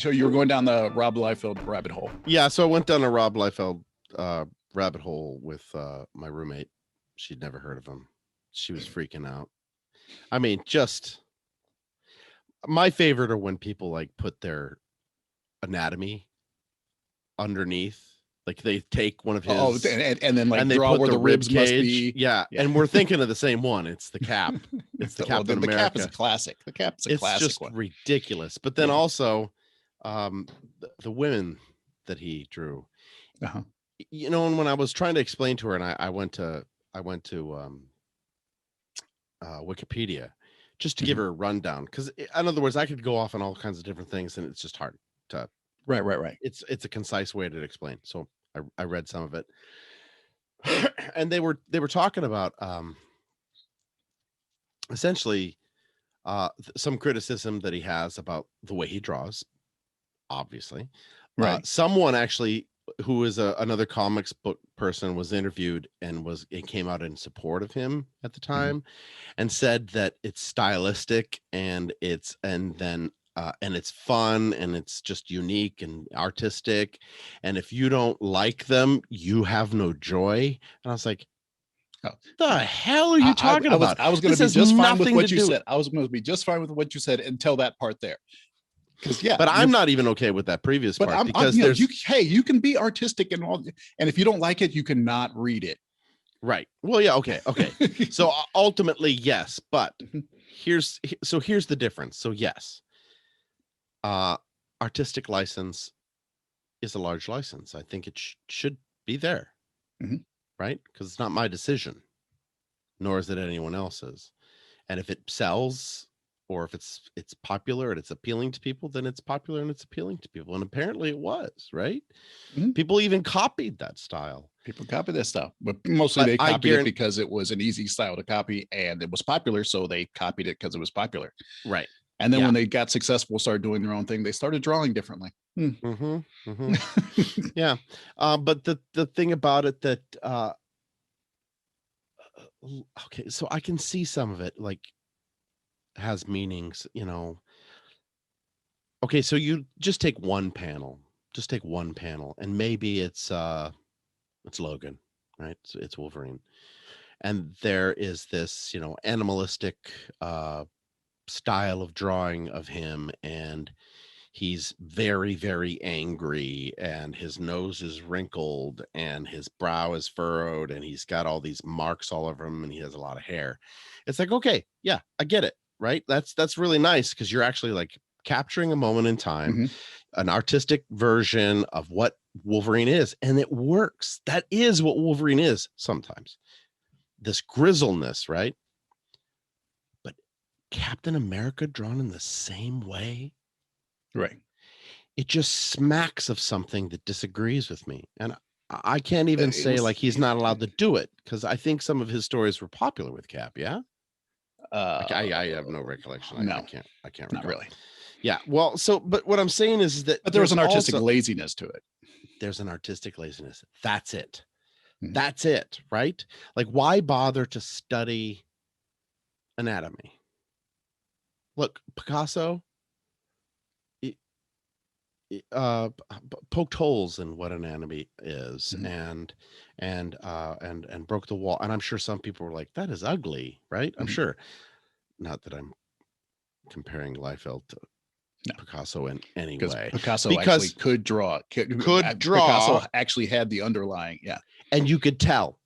So you were going down the Rob Liefeld rabbit hole. Yeah, so I went down a Rob Liefeld rabbit hole with my roommate. She'd never heard of him. She was freaking out. I mean, just my favorite are when people like put their anatomy underneath. Like they take one of his and then like and they draw put where the ribs cage. must be. Yeah. And we're thinking of the same one. It's the cap. It's the Captain America. The cap is a classic. The cap's a classic just one. Ridiculous. But then also the women that he drew. You know, and when I was trying to explain to her, and I went to Wikipedia just to give her a rundown, because in other words, I could go off on all kinds of different things, and it's just hard to. Right. It's a concise way to explain. So I read some of it, and they were talking about essentially some criticism that he has about the way he draws. Obviously, right. Someone actually who is another comics book person was interviewed and it came out in support of him at the time, and said that it's stylistic and it's fun and it's just unique and artistic, and if you don't like them, you have no joy. And I was like, the hell are you talking about? I was going to be just fine with what you said. I was going to be just fine with what you said until that part there. But I'm not even okay with that previous part, because you can be artistic and all, and if you don't like it, you cannot read it. Right. Well, yeah. Okay. So ultimately, yes. But here's the difference. So yes, artistic license is a large license. I think it should be there, right? Because it's not my decision, nor is it anyone else's. And if it sells, or if it's popular and it's appealing to people, then it's popular and it's appealing to people. And apparently it was, right? People even copied that style. People copied that style, but mostly they copied it because it was an easy style to copy and it was popular. So they copied it because it was popular. Right. And then when they got successful, started doing their own thing, they started drawing differently. Yeah. But the thing about it that, okay, so I can see some of it like has meanings, you know. Okay, so you just take one panel, and maybe it's Logan, right? So it's Wolverine, and there is this, you know, animalistic style of drawing of him, and he's very, very angry, and his nose is wrinkled and his brow is furrowed, and he's got all these marks all over him, and he has a lot of hair. It's like, okay, yeah, I get it. Right. That's really nice, because you're actually like capturing a moment in time, an artistic version of what Wolverine is. And it works. That is what Wolverine is sometimes. This grizzleness, right? But Captain America drawn in the same way. Right. It just smacks of something that disagrees with me. And I can't even say like he's not allowed to do it, because I think some of his stories were popular with Cap. Yeah. I have no recollection. I can't recall. Not really. Yeah. Well, but what I'm saying is that there was an artistic laziness to it. There's an artistic laziness. That's it. That's it. Right. Like, why bother to study anatomy? Look, Picasso poked holes in what anatomy is, and broke the wall. And I'm sure some people were like, that is ugly, right? I'm sure. Not that I'm comparing Liefeld to Picasso in any way. Picasso actually could draw. Picasso actually had the underlying, and you could tell.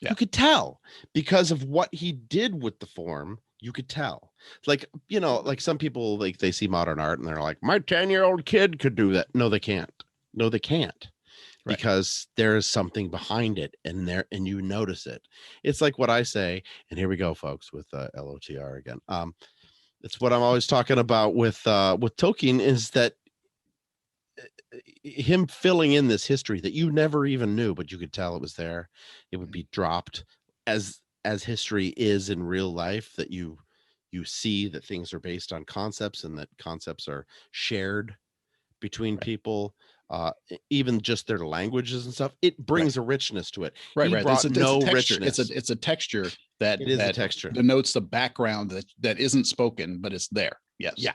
You could tell because of what he did with the form. You could tell, like, you know, like some people, like they see modern art and they're like, my 10-year-old kid could do that. No, they can't. Right. Because there is something behind it, and you notice it. It's like what I say, and here we go, folks, with LOTR again. It's what I'm always talking about with Tolkien, is that him filling in this history that you never even knew, but you could tell it was there. It would be dropped as history is in real life, that you see that things are based on concepts, and that concepts are shared between people, even just their languages and stuff. It brings a richness to it. Right. It's richness. It's a texture that it is a texture denotes the background that isn't spoken, but it's there. Yes. Yeah.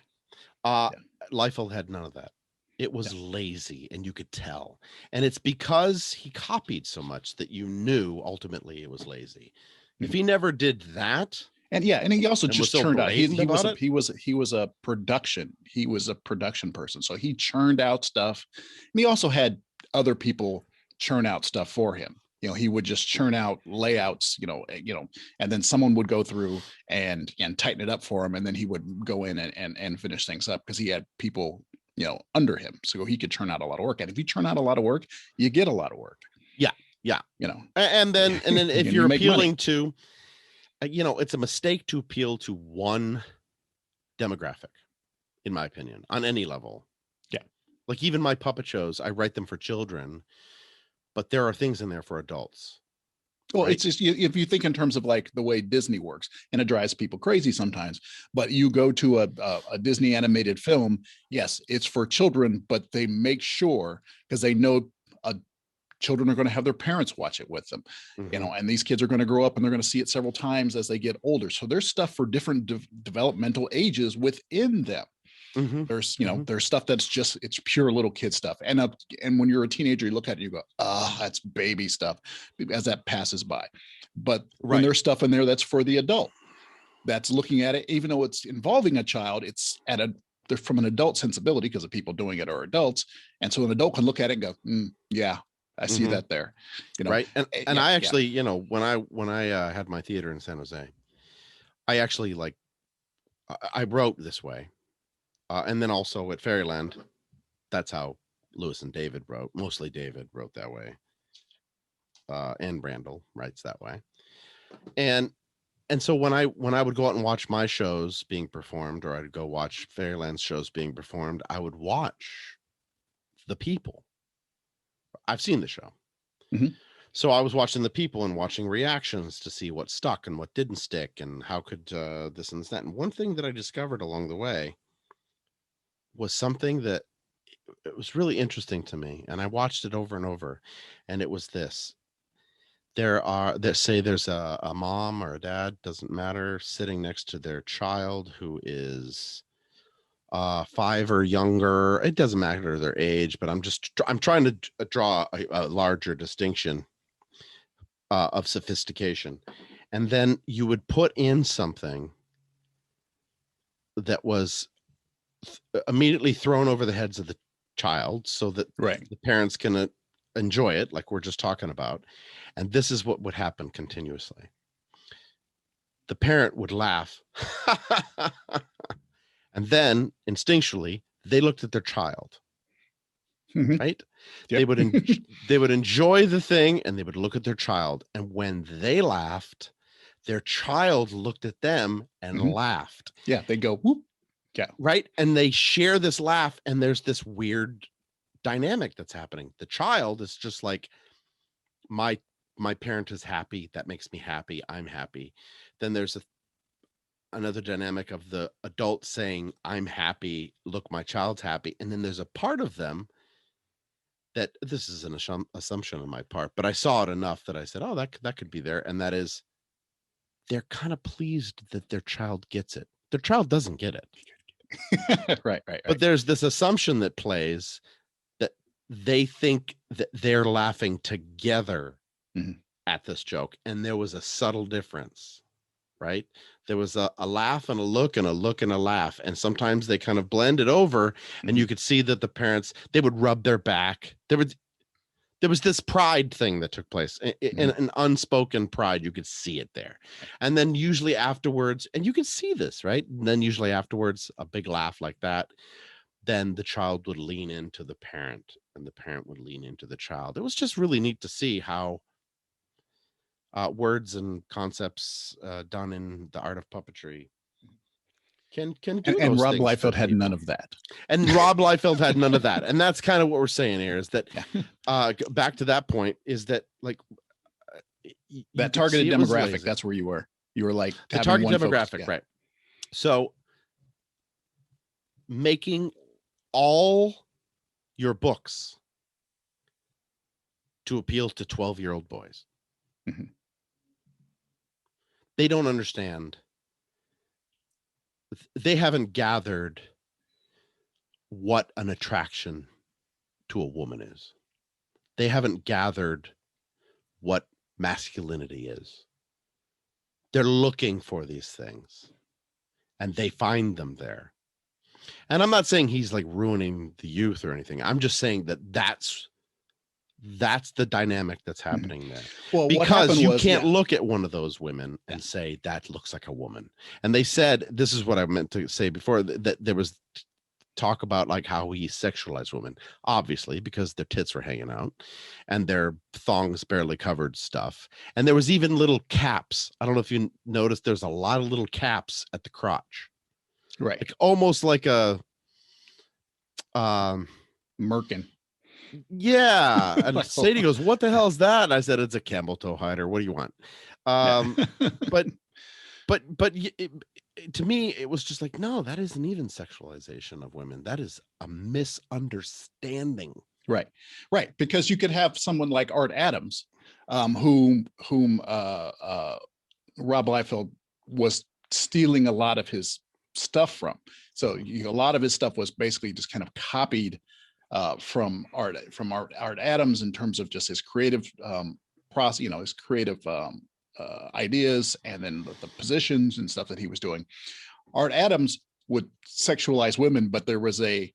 Liefeld had none of that. It was lazy, and you could tell. And it's because he copied so much that you knew ultimately it was lazy. If he never did that, and he also just so churned out. He was it. he was a production. He was a production person, so he churned out stuff, and he also had other people churn out stuff for him. He would just churn out layouts, and then someone would go through and tighten it up for him, and then he would go in and finish things up because he had people, under him, so he could churn out a lot of work. And if you churn out a lot of work, you get a lot of work. Yeah. And then if you're appealing to, it's a mistake to appeal to one demographic, in my opinion, on any level. Yeah. Like even my puppet shows, I write them for children, but there are things in there for adults. Well, right? It's just, if you think in terms of like the way Disney works, and it drives people crazy sometimes, but you go to a Disney animated film, yes, it's for children, but they make sure, because they know children are going to have their parents watch it with them, and these kids are going to grow up and they're going to see it several times as they get older. So there's stuff for different developmental ages within them. There's, there's stuff that's just, it's pure little kid stuff. And when you're a teenager, you look at it, you go, that's baby stuff, as that passes by. But when there's stuff in there that's for the adult, that's looking at it, even though it's involving a child, it's they're from an adult sensibility, because the people doing it are adults. And so an adult can look at it and go, yeah, I see that there, right. And I actually, when I had my theater in San Jose, I actually I wrote this way. And then also at Fairyland, that's how Lewis and David wrote. Mostly David wrote that way. And Brandel writes that way. And so when I would go out and watch my shows being performed, or I'd go watch Fairyland's shows being performed, I would watch the people. I've seen the show. So I was watching the people and watching reactions to see what stuck and what didn't stick, and how could this and that. And one thing that I discovered along the way was something that it was really interesting to me, and I watched it over and over, and it was this. There's a mom or a dad, doesn't matter, sitting next to their child who is 5 or younger. It doesn't matter their age, but I'm trying to draw a larger distinction of sophistication. And then you would put in something that was immediately thrown over the heads of the child so that the parents can enjoy it, like we're just talking about. And this is what would happen continuously. The parent would laugh. And then instinctually, they looked at their child. Right? Yep. They would enjoy the thing, and they would look at their child. And when they laughed, their child looked at them and laughed. Yeah, they go whoop. Yeah. Right. And they share this laugh, and there's this weird dynamic that's happening. The child is just like, my parent is happy. That makes me happy. I'm happy. Then there's another dynamic of the adult saying, I'm happy. Look, my child's happy. And then there's a part of them that, this is an assumption on my part, but I saw it enough that I said, oh, that could be there. And that is, they're kind of pleased that their child gets it. Their child doesn't get it. Right. But there's this assumption that plays that they think that they're laughing together at this joke. And there was a subtle difference, right? There was a laugh and a look and a look and a laugh. And sometimes they kind of blended over, and you could see that the parents, they would rub their back. There was this pride thing that took place, an unspoken pride. You could see it there. And then usually afterwards, and you can see this, right? And then usually afterwards, a big laugh like that, then the child would lean into the parent, and the parent would lean into the child. It was just really neat to see how words and concepts done in the art of puppetry can do and Rob Liefeld had none of that. And Rob Liefeld had none of that. And that's kind of what we're saying here, is that back to that point, is that like that targeted demographic, that's where you were like the target demographic, right? So making all your books to appeal to 12-year-old boys. They don't understand. They haven't gathered what an attraction to a woman is. They haven't gathered what masculinity is. They're looking for these things and they find them there. And I'm not saying he's like ruining the youth or anything. I'm just saying that's the dynamic that's happening there. Well, what Because happened you was, can't look at one of those women and say that looks like a woman. And they said, this is what I meant to say before, that there was talk about like how he sexualized women, obviously, because their tits were hanging out and their thongs barely covered stuff. And there was even little caps. I don't know if you noticed, there's a lot of little caps at the crotch. right, Like almost like a merkin. Yeah. And Like, Sadie goes, what the hell is that? And I said, it's a camel toe hider. What do you want? But to me, it was just like, no, that isn't even sexualization of women. That is a misunderstanding. right, because you could have someone like Art Adams, whom Rob Liefeld was stealing a lot of his stuff from. So a lot of his stuff was basically just kind of copied from Art Adams in terms of just his creative process, his creative ideas, and then the positions and stuff that he was doing. Art Adams would sexualize women, but there was a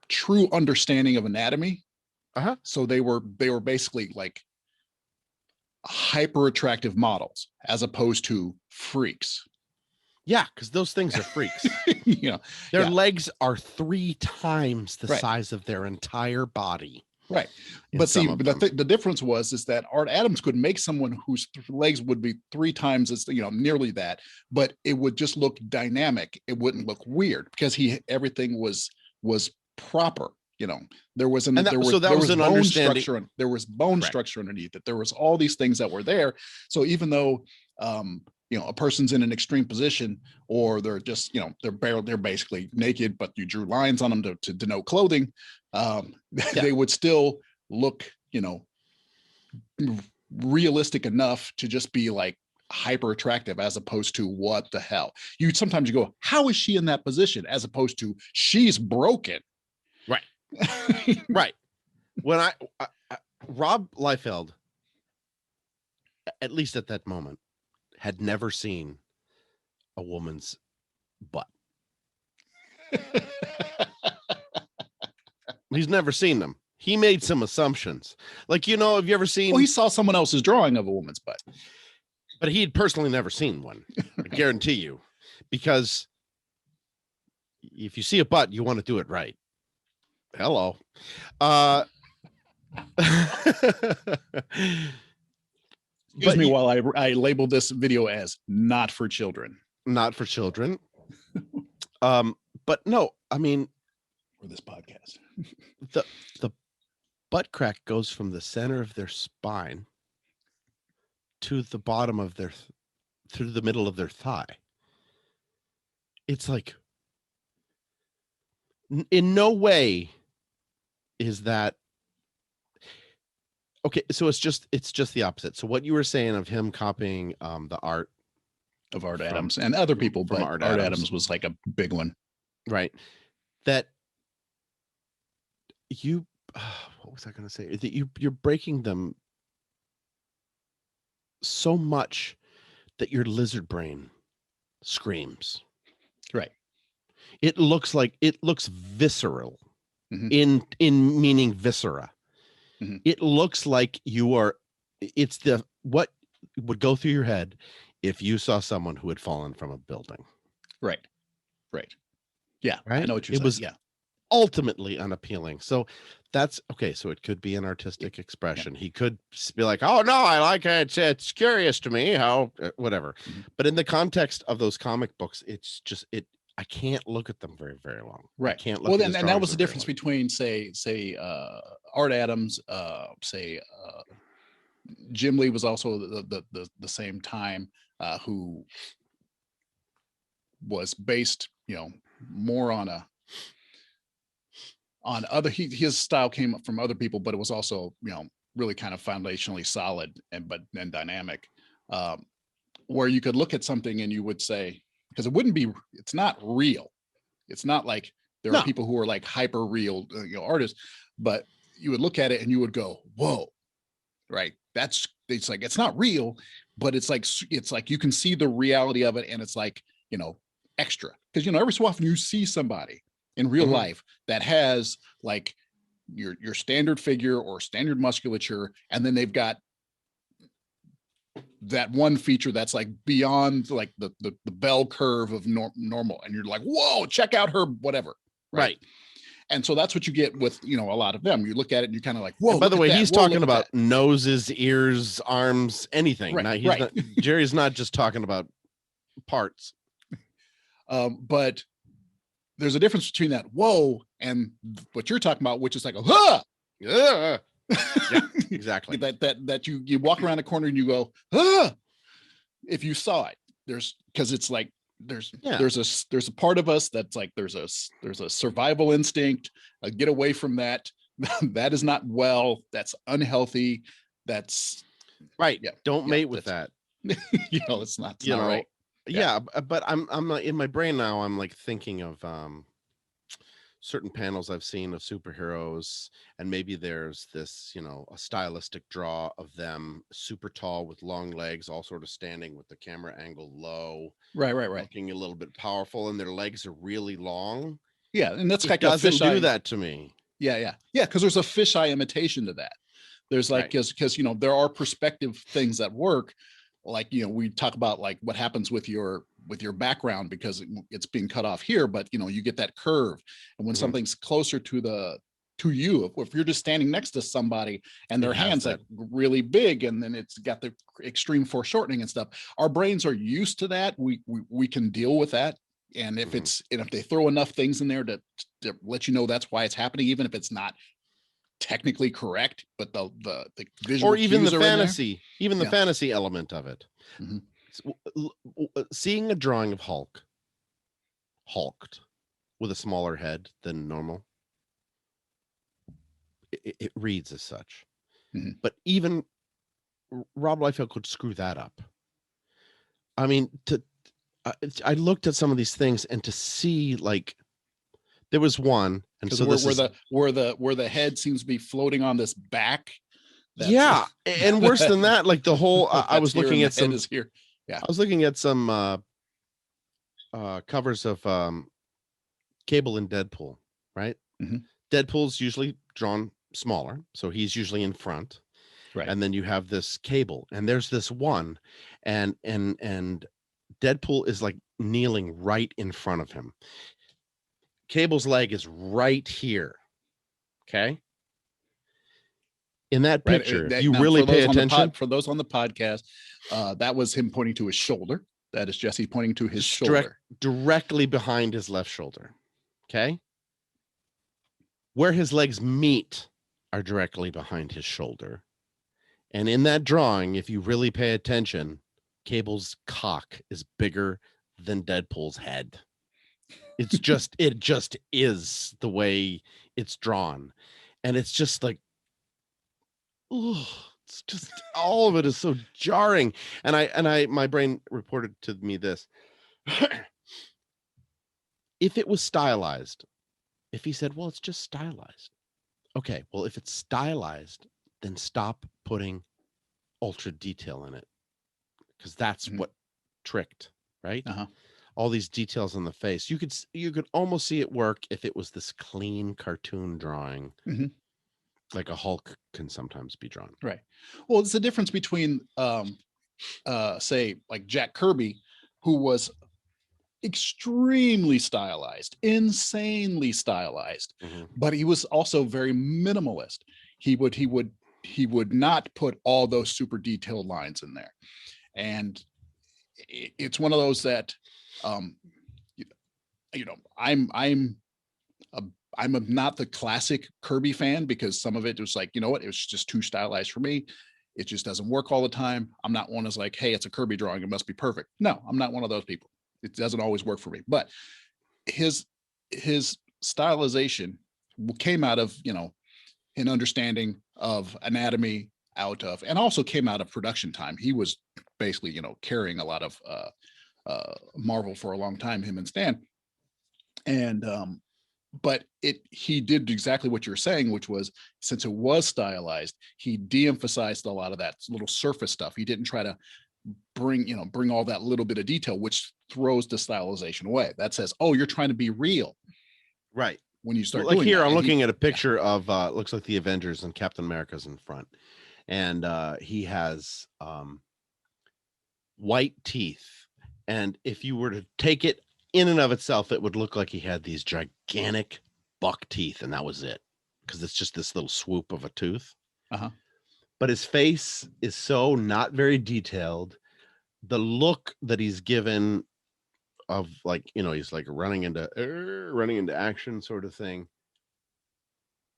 true understanding of anatomy. So they were basically like hyper attractive models as opposed to freaks. Yeah, because those things are freaks. Their legs are 3 times the size of their entire body. Right. But see, the difference is that Art Adams could make someone whose legs would be 3 times as, nearly that, but it would just look dynamic. It wouldn't look weird because everything was proper. There was bone structure. There was bone structure underneath it. There was all these things that were there. So even though, a person's in an extreme position, or they're just, they're basically naked, but you drew lines on them to denote clothing, they would still look, realistic enough to just be like hyper attractive, as opposed to what the hell. Sometimes you go, how is she in that position? As opposed to she's broken. Right. Right. When I Rob Liefeld, at least at that moment, had never seen a woman's butt. He's never seen them. He made some assumptions. Like, have you ever seen... Well, he saw someone else's drawing of a woman's butt. But he'd personally never seen one. I guarantee you. Because if you see a butt, you want to do it right. Hello. Excuse me while I label this video as not for children. Not for children. But no, I mean, for this podcast, the butt crack goes from the center of their spine to the bottom of through the middle of their thigh. It's like, in no way is that okay. So it's just the opposite. So what you were saying of him copying the art of Art Adams and other people, but Art Adams was like a big one, right? That you, what was I going to say? That you're breaking them so much that your lizard brain screams. Right. It looks visceral, in meaning viscera. Mm-hmm. It looks like it's what would go through your head if you saw someone who had fallen from a building. Right. Yeah. Right. I know what you're saying. It was ultimately unappealing. So that's okay. So it could be an artistic expression. Yeah. He could be like, oh no, I like it. It's curious to me how, whatever. Mm-hmm. But in the context of those comic books, it's just, I can't look at them very, very long. Right. I can't look at and that was the difference between say Art Adams, Jim Lee was also the same time, who was based, more on other, his style came from other people, but it was also, really kind of foundationally solid and dynamic, where you could look at something and you would say, because it's not real. It's not like there are No. people who are like hyper real, artists, but you would look at it and you would go, whoa, right? It's like, it's not real, but it's like you can see the reality of it. And it's like, extra. Because, every so often you see somebody in real life that has like your standard figure or standard musculature, and then they've got that one feature that's like beyond like the bell curve of normal, and you're like, whoa, check out her whatever, Right. And so that's what you get with a lot of them. You look at it and you're kind of like, whoa. And by the way, he's talking about that. noses, ears, arms, anything. Right, Now, he's right. not, Jerry's not just talking about parts. But there's a difference between that whoa and what you're talking about, which is like a huh. Yeah, exactly. that you walk around the corner and you go, huh. If you saw it, because it's like there's a part of us that's like there's a survival instinct, get away from that. That is not well, that's unhealthy, that's right. Don't mate with that. It's not right. Yeah, but I'm in my brain now, I'm like thinking of certain panels I've seen of superheroes, and maybe there's this, a stylistic draw of them super tall with long legs, all sort of standing with the camera angle low, right, looking a little bit powerful, and their legs are really long. Yeah, and that's like doesn't do that to me. Yeah, because there's a fisheye imitation to that. There's like because there are perspective things that work. Like we talk about like what happens with your background because it's being cut off here, but you get that curve, and when something's closer to you, if you're just standing next to somebody and their hands like really big, and then it's got the extreme foreshortening and stuff, our brains are used to that. We can deal with that. And if if they throw enough things in there to let you know that's why it's happening, even if it's not technically correct, but the visual, or even the fantasy, the fantasy element of it. Seeing a drawing of hulked with a smaller head than normal, it reads as such. But even Rob Liefeld could screw that up. I mean, I looked at some of these things, and to see like there was one, and so where the head seems to be floating on this back. And worse than that, like the whole I was looking at some I was looking at some covers of Cable and Deadpool, right? Deadpool's usually drawn smaller, so he's usually in front, right? And then you have this Cable, and there's this one, and Deadpool is like kneeling right in front of him. Cable's leg is right here. Okay. In that picture, if you really pay attention, for those on the podcast, that was him pointing to his shoulder. That is Jesse pointing to his shoulder. Directly behind his left shoulder. Okay. Where his legs meet are directly behind his shoulder. And in that drawing, if you really pay attention, Cable's cock is bigger than Deadpool's head. It just is the way it's drawn. And it's just like, oh, it's just all of it is so jarring. And my brain reported to me this. If it was stylized, if he said, well, it's just stylized. Okay, well, if it's stylized, then stop putting ultra detail in it, because that's what tricked, right? All these details on the face. You could almost see it work if it was this clean cartoon drawing, like a Hulk can sometimes be drawn. Right. Well, it's the difference between, say, like Jack Kirby, who was extremely stylized, insanely stylized, but he was also very minimalist. He would not put all those super detailed lines in there, and it's one of those that I'm not the classic Kirby fan, because some of it was like, it was just too stylized for me. It just doesn't work all the time. I'm not one that's like, hey, it's a Kirby drawing, it must be perfect. No, I'm not one of those people. It doesn't always work for me. But his stylization came out of, an understanding of anatomy, and also came out of production time. He was basically, carrying a lot of Marvel for a long time, him and Stan. And but he did exactly what you're saying, which was, since it was stylized, he de-emphasized a lot of that little surface stuff. He didn't try to bring all that little bit of detail, which throws the stylization away. That says, oh, you're trying to be real. Right. When you start like doing here, that. I'm And looking at a picture of looks like the Avengers, and Captain America's in front, and he has white teeth, and if you were to take it in and of itself, it would look like he had these gigantic buck teeth, and that was it, because it's just this little swoop of a tooth. Uh-huh. But his face is so not very detailed. The look that he's given of, like, he's like running into action sort of thing,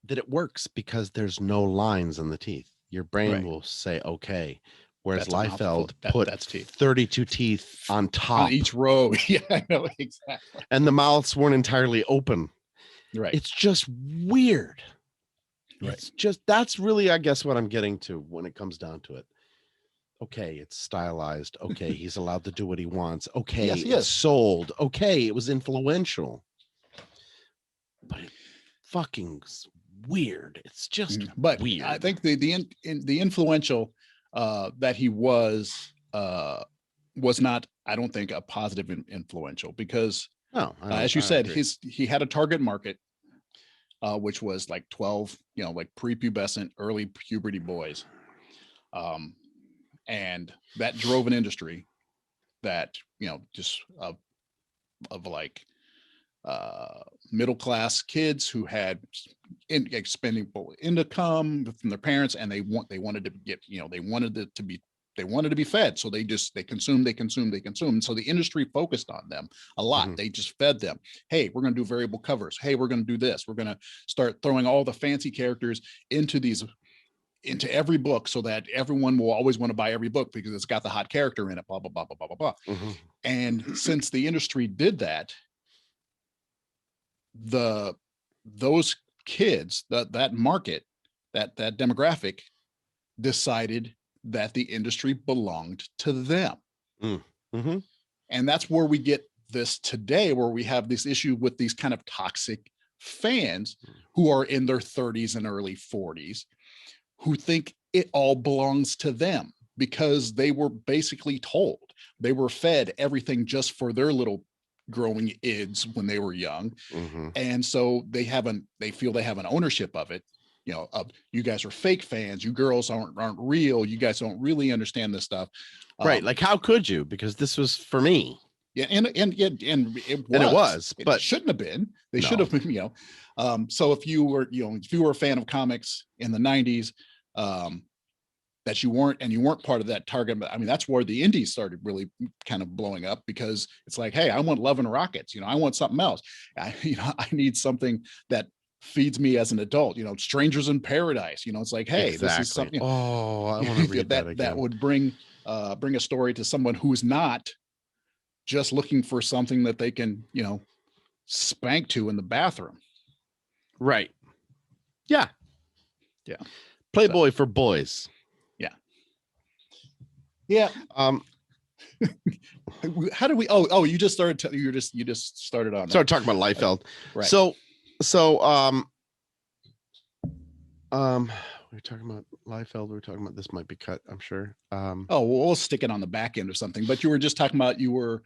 that it works because there's no lines in the teeth. Your brain Right. will say, okay. Whereas That's a mouthful. Liefeld put that's teeth. 32 teeth on top. On each row. Yeah, I know, exactly. And the mouths weren't entirely open. Right. It's just weird. Right. It's just, that's really, I guess, what I'm getting to when it comes down to it. Okay, it's stylized. Okay, he's allowed to do what he wants. Okay, Yes, he it's is. sold. Okay, it was influential. But it fucking weird. It's just weird. I think the influential that he was not, I don't think, a positive influential, because as you said, he had a target market, which was like 12, like prepubescent, early puberty boys. And that drove an industry that, just of like middle class kids who had expendable income from their parents, and they wanted to get, they wanted to be fed, so they consumed. So the industry focused on them a lot. Mm-hmm. They just fed them. Hey, we're going to do variable covers. Hey, we're going to do this. We're going to start throwing all the fancy characters into every book, so that everyone will always want to buy every book because it's got the hot character in it, blah, blah, blah, blah, blah, blah, blah. Mm-hmm. And since the industry did that, those kids, that market, that demographic, decided that the industry belonged to them. Mm-hmm. And that's where we get this today, where we have this issue with these kind of toxic fans who are in their 30s and early 40s, who think it all belongs to them because they were basically told, they were fed everything just for their little growing ids when they were young. Mm-hmm. And so they feel they have an ownership of it. You guys are fake fans. You girls aren't real. You guys don't really understand this stuff. Right. Like, how could you? Because this was for me. Yeah. And it was, but it shouldn't have been. They should have been, so if you were a fan of comics in the 90s, that you weren't part of that target. I mean, that's where the indies started really kind of blowing up, because it's like, hey, I want Love and Rockets. I want something else. I need something that feeds me as an adult. Strangers in Paradise. It's like, hey, exactly. This is something. Oh, I want to read that again. That would bring a story to someone who's not just looking for something that they can, spank to in the bathroom. Right. Yeah. Yeah. Playboy for boys. Yeah. How do we? You just started. You just started on. Started talking about Liefeld. Right. So we were talking about Liefeld. We were talking about, this might be cut, I'm sure. We'll stick it on the back end or something. But you were just talking about you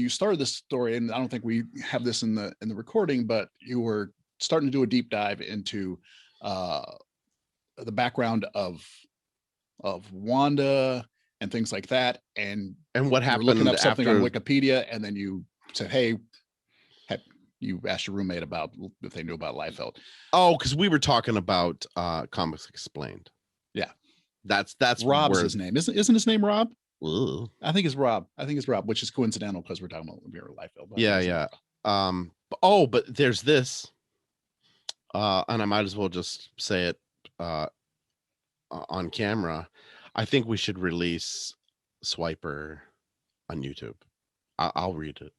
started this story, and I don't think we have this in the recording, but you were starting to do a deep dive into the background of Wanda and things like that, and what happened, looking up something after... on Wikipedia, and then you said, hey, you asked your roommate about if they knew about Liefeld. Oh, because we were talking about Comics Explained. Yeah, that's Rob's his name. Isn't his name Rob? Ugh. I think it's Rob, which is coincidental because we're talking about Liefeld. Yeah. But there's this, and I might as well just say it on camera. I think we should release Swiper on YouTube. I'll read it.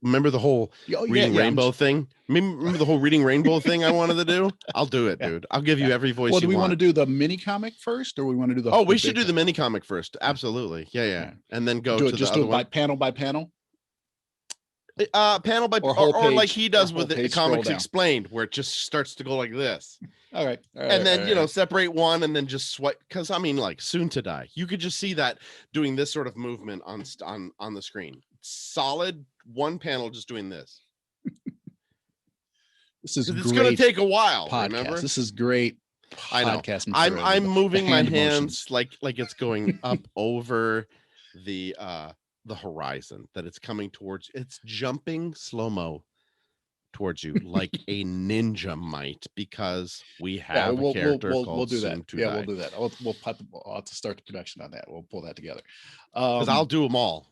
Remember the whole reading rainbow thing? Remember the whole reading rainbow thing I wanted to do? I'll do it, dude. I'll give you every voice. Well, do we want to do the mini comic first, or we want to do the? We should do the mini comic first. Absolutely, yeah. And then go to just the do other it by panel. Panel by Or whole or like page, he or does whole with the page scroll Comics down. Explained, where it just starts to go like this. All right. All right. And then, all right. separate one and then just swipe. Because I mean, like Soon to Die, you could just see that doing this sort of movement on the screen. Solid one panel just doing this. This is It's going to great take a while. podcast. Remember, This is great I know. podcast material. I'm The moving my hand hands motions. like it's going up over the horizon, that it's coming towards. It's jumping slow-mo towards you like a ninja might, because we Yeah, have a character we'll called do that. Soon to Yeah, Die. we'll do that. I'll have to start the production on that. We'll pull that together. Because I'll do them all.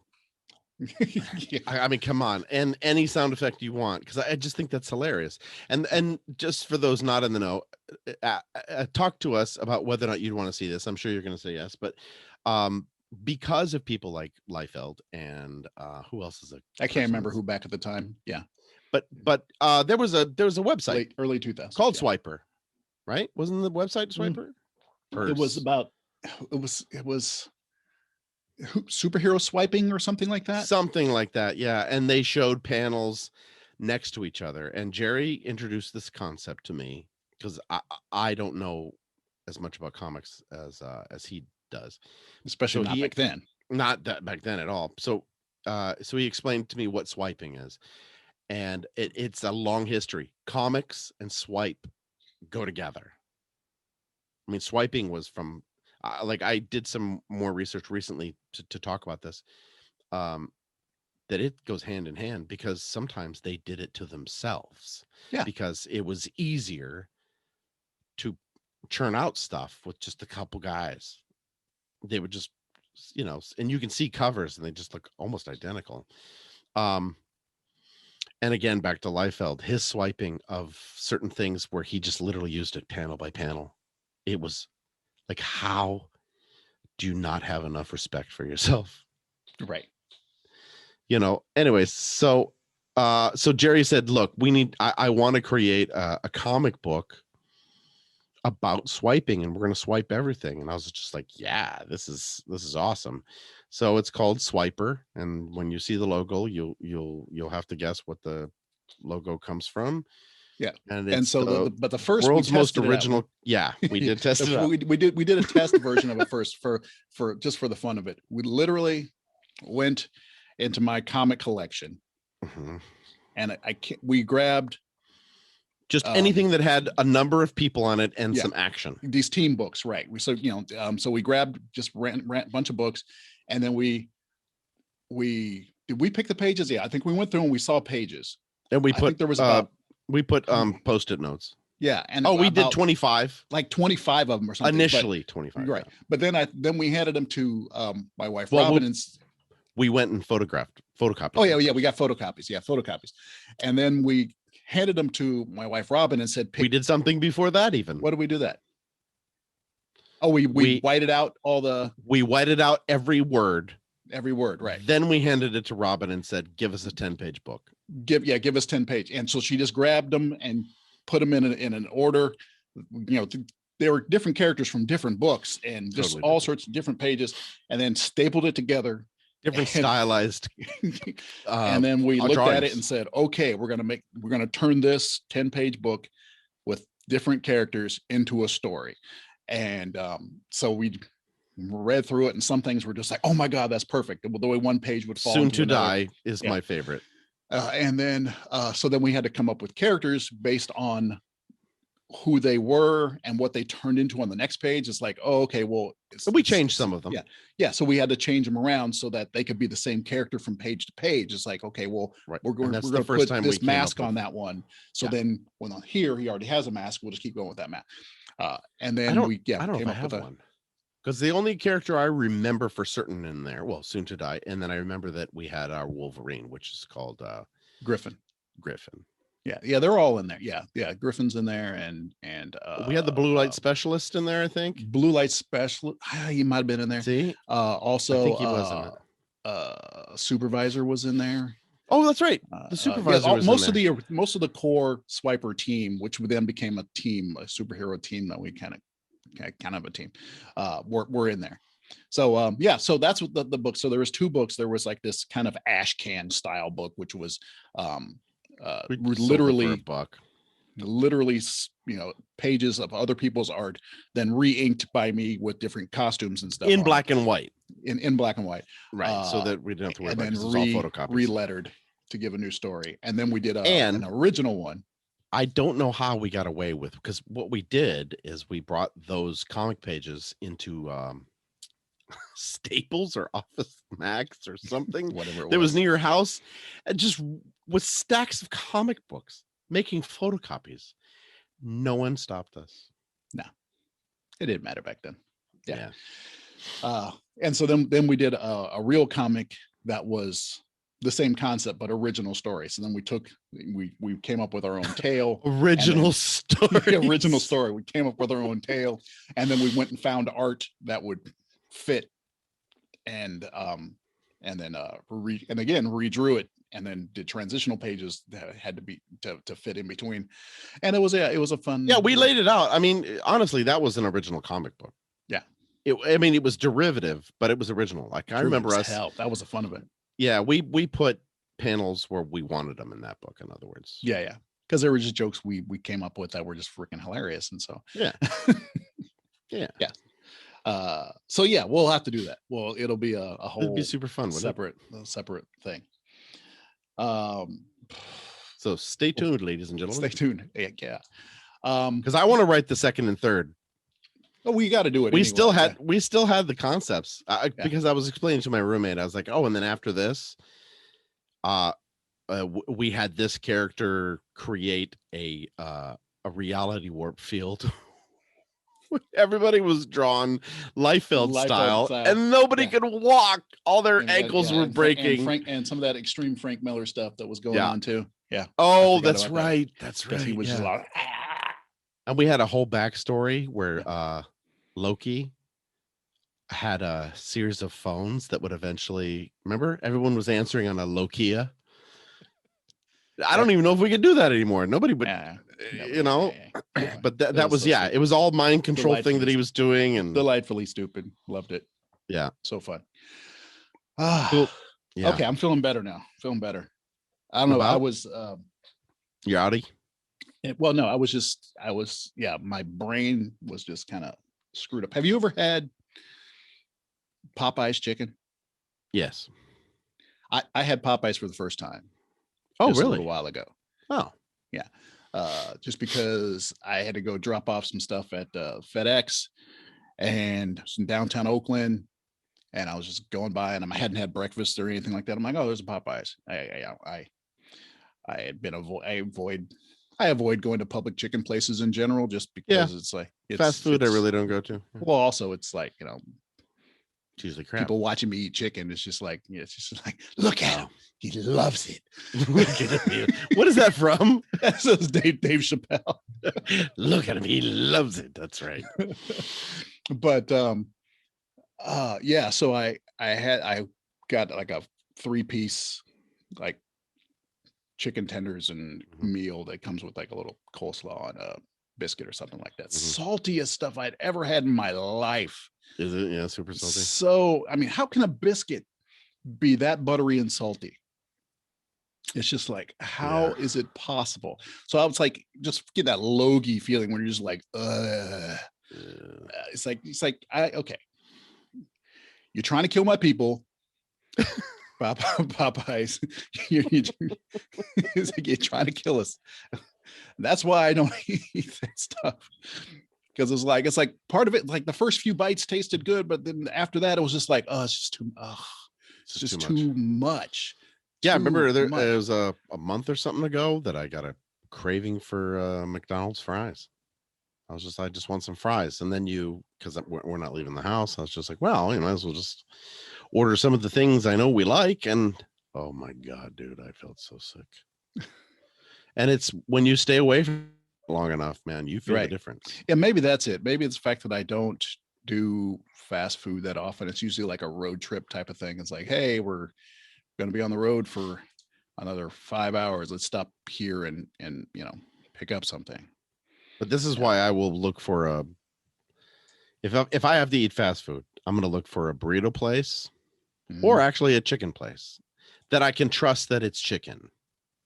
Yeah. I mean, come on, and any sound effect you want, because I just think that's hilarious. And just for those not in the know, talk to us about whether or not you'd want to see this. I'm sure you're going to say yes, but because of people like Liefeld and who else is a I can't remember who back at the time. Yeah, but there was a website early 2000s called Swiper, right? Wasn't the website Swiper? It was about it was superhero swiping or something like that. Something like that, yeah. And they showed panels next to each other. And Jerry introduced this concept to me, because I don't know as much about comics as he does, Especially not back then. Not that back then at all. So he explained to me what swiping is, and it's a long history. Comics and swipe go together. I mean, swiping was from like, I did some more research recently to talk about this, that it goes hand in hand, because sometimes they did it to themselves. Yeah. Because it was easier to churn out stuff with just a couple guys. They would just, and you can see covers and they just look almost identical. And again, back to Liefeld, his swiping of certain things where he just literally used it panel by panel. It was like, how do you not have enough respect for yourself? Right. Anyways, so Jerry said, look, I want to create a comic book about swiping, and we're going to swipe everything. And I was just like, yeah, this is awesome. So it's called Swiper. And when you see the logo, you'll have to guess what the logo comes from. Yeah. And so but the first world's most original. Yeah, we did test it out. We did a test version of it first for just for the fun of it. We literally went into my comic collection, and we grabbed just anything that had a number of people on it and some action. These team books, right? So so we grabbed just ran a bunch of books, and then we did we pick the pages? Yeah, I think we went through and we saw pages, and we put there was about. We put post-it notes. Yeah, and we did 25, like 25 of them or something. Initially, 25, right? Yeah. But then we handed them to my wife, well, Robin, and we went and photocopied. Oh yeah, we got photocopies. Yeah, photocopies, and then we handed them to my wife, Robin, and said, we did something before that even. What did we do that? Oh, we whited out all the. We whited out every word. Every word, right? Then we handed it to Robin and said, "Give us a 10-page book." Give us 10 page, and so she just grabbed them and put them in an order. They were different characters from different books, and just all sorts of different pages, and then stapled it together. Different stylized. And then we looked drawings. at it and said, "Okay, we're gonna turn this 10-page book with different characters into a story." And so we read through it, and some things were just like, "Oh my God, that's perfect." The way one page would fall. Soon to Die is my favorite. And then, so then we had to come up with characters based on who they were and what they turned into on the next page. It's like, oh, okay, well, we changed some of them. Yeah. So we had to change them around so that they could be the same character from page to page. It's like, okay, well, we're going to put this mask on that one. So then when on here, he already has a mask. We'll just keep going with that mask. And then I don't know if I have one. Because the only character I remember for certain in there, well, Soon to Die, and then I remember that we had our Wolverine, which is called Griffin. Yeah, they're all in there. Yeah, Griffin's in there, and we had the blue light specialist in there. I think blue light specialist. He might have been in there. See, also, I think he was in it. Supervisor was in there. Oh, that's right. The supervisor. Was most of the core Swiper team, which then became a superhero team that we kind of a team, we're in there. So yeah, so that's what the book. So there was two books. There was like this kind of ash can style book, which was We sold it for literally $1. literally, pages of other people's art, then re-inked by me with different costumes and stuff In on black it, and white. in black and white. Right. So that we didn't have to worry And about it then 'cause it's all photocopies. re-lettered to give a new story. And then we did And an original one. I don't know how we got away with, because what we did is we brought those comic pages into Staples or Office Max or something Whatever it that was was. near your house, and just with stacks of comic books making photocopies. No one stopped us. No, it didn't matter back then. Yeah. Yeah. And so then we did a real comic that was the same concept but original story. So then we came up with our own tale. Original then- story. Original story. We came up with our own tale, and then we went and found art that would fit, and then and again redrew it, and then did transitional pages that had to be to fit in between. And it was a fun. Yeah, we laid it out. I mean, honestly, that was an original comic book. Yeah. It was derivative, but it was original. Like I remember us. Hell, that was the fun of it. Yeah, we put panels where we wanted them in that book, in other words. Yeah. Because there were just jokes we came up with that were just freaking hilarious. And so yeah. Yeah. So yeah, we'll have to do that. Well, it'll be a whole It'd be super fun, separate thing. So stay tuned, ladies and gentlemen. Stay tuned. Yeah. Because I want to write the second and third. Oh, we got to do it. We anyway. still had the concepts because I was explaining to my roommate. I was like, oh, and then after this, we had this character create a reality warp field. Everybody was drawn Liefeld style, and nobody could walk. All their ankles were breaking. And some of that extreme Frank Miller stuff that was going on too. Yeah. Oh, that's right. That's right. He was just like, and we had a whole backstory where Loki had a series of phones that would eventually, remember, everyone was answering on a Lokia. I don't even know if we could do that anymore. Nobody would, but that was it was all mind control thing that he was doing, and delightfully stupid. Loved it. Yeah. So fun. Cool. Yeah. Okay. I'm feeling better now. Feeling better. I don't know. I was, you're outie. Well, no, my brain was just kind of screwed up. Have you ever had Popeye's chicken? Yes. I had Popeyes for the first time. Oh, really? A little while ago. Oh, yeah. Just because I had to go drop off some stuff at FedEx and some downtown Oakland, and I was just going by, and I hadn't had breakfast or anything like that. I'm like, oh, there's a Popeyes. I avoid going to public chicken places in general, just because it's like fast food. I really don't go to. Well, also it's like, it's usually crap. People watching me eat chicken. It's just like, look at him. He loves it. Look at him. What is that from? That's Dave Chappelle. Look at him. He loves it. That's right. But yeah. So I got like a 3-piece like chicken tenders and meal that comes with like a little coleslaw and a biscuit or something like that. Saltiest stuff I'd ever had in my life. Is it? Yeah, super salty. So, I mean, how can a biscuit be that buttery and salty? It's just like, how is it possible? So I was like, just get that logy feeling when you're just like, it's like, okay, you're trying to kill my people. Popeyes, it's like you're trying to kill us. That's why I don't eat that stuff. Because it's like part of it, like the first few bites tasted good, but then after that, it was just like, oh, it's just too much. Yeah, I remember it was a month or something ago that I got a craving for McDonald's fries. I just want some fries. And then because we're not leaving the house, I was just like, well, might as well just order some of the things I know we like. And oh my God, dude, I felt so sick. And it's when you stay away from long enough, man, you feel the difference. Yeah, maybe that's it. Maybe it's the fact that I don't do fast food that often. It's usually like a road trip type of thing. It's like, hey, we're going to be on the road for another 5 hours. Let's stop here and pick up something. But this is why I will look for if I have to eat fast food, I'm going to look for a burrito place Mhm. or actually a chicken place that I can trust that it's chicken.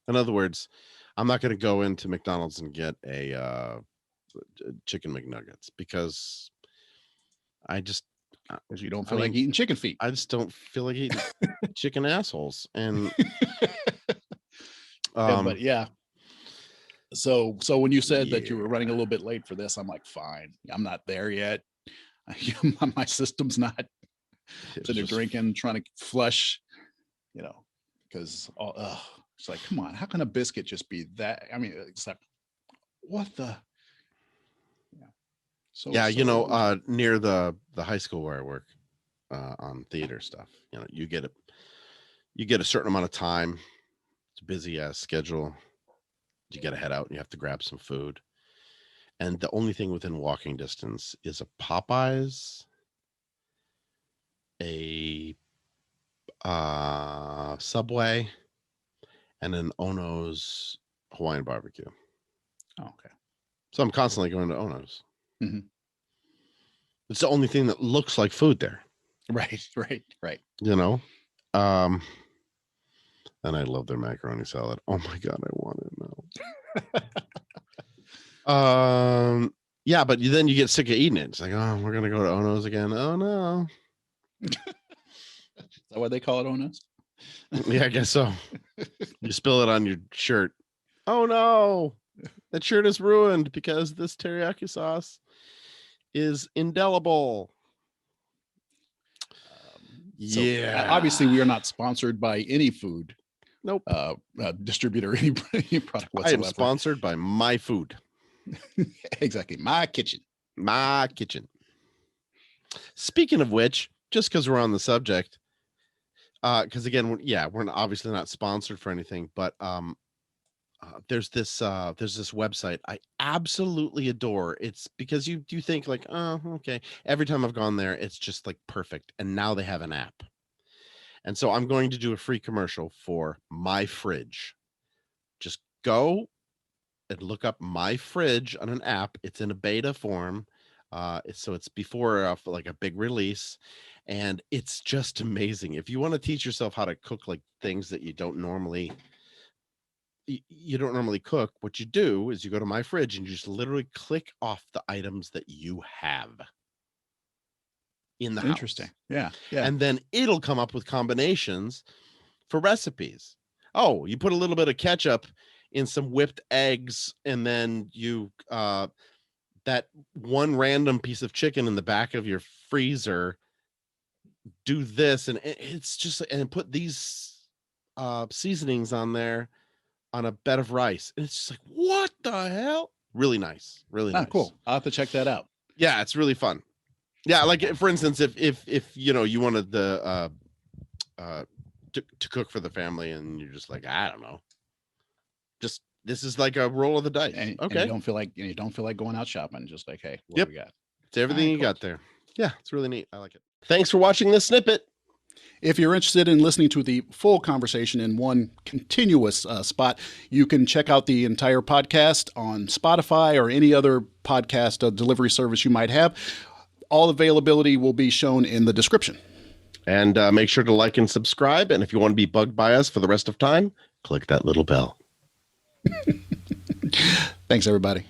In other words, I'm not going to go into McDonald's and get a chicken McNuggets because I just, 'Cause you don't I feel like mean, eating chicken feet. I just don't feel like eating chicken assholes. And Yeah, but yeah. So when you said that you were running a yeah. little bit late for this, I'm like, fine, I'm not there yet. My system's not It was sitting there just drinking, trying to flush, because it's like, come on, how can a biscuit just be that? I mean, it's like, what the? Yeah. yeah, So near the high school where I work on theater stuff, you get a certain amount of time. It's a busy ass schedule. You got to head out and you have to grab some food. And the only thing within walking distance is a Popeyes, a Subway, and an Ono's Hawaiian barbecue. oh, okay. So I'm constantly going to Ono's. Hmm. It's the only thing that looks like food there. Right. Um, and I love their macaroni salad. Oh my God, I want it now. Yeah, but then you get sick of eating it. It's like, oh, we're gonna go to Ono's again. Oh no. Is that why they call it Onos? Yeah, I guess so. You spill it on your shirt. Oh no, that shirt is ruined because this teriyaki sauce is indelible. So Yeah. obviously we are not sponsored by any food Nope. Distributor, any product I whatsoever. am sponsored by My Food. Exactly. My kitchen. My kitchen. Speaking of which, just because we're on the subject, because again, we're obviously not sponsored for anything, but there's this website I absolutely adore. It's because you think like, oh, okay. Every time I've gone there, it's just like perfect. And now they have an app. And so I'm going to do a free commercial for My Fridge. Just go and look up My Fridge on an app. It's in a beta form. It's before like a big release, and it's just amazing. If you want to teach yourself how to cook like things that you don't normally cook, what you do is you go to My Fridge and you just literally click off the items that you have in the Interesting. house. Yeah. And then it'll come up with combinations for recipes. Oh, you put a little bit of ketchup in some whipped eggs, and then you that one random piece of chicken in the back of your freezer, do this, and it's just, and put these seasonings on there on a bed of rice, and it's just like, what the hell? Really nice. Cool. I'll have to check that out. Yeah, it's really fun. Yeah, like for instance, if you wanted the to cook for the family, and you're just like, I don't know, just this is like a roll of the dice. And Okay. you don't feel like going out shopping. Just like, hey, what Yep. do we got? It's everything you cool. got there. Yeah, it's really neat. I like it. Thanks for watching this snippet. If you're interested in listening to the full conversation in one continuous spot, you can check out the entire podcast on Spotify or any other podcast delivery service you might have. All availability will be shown in the description. And make sure to like and subscribe. And if you want to be bugged by us for the rest of time, click that little bell. Thanks, everybody.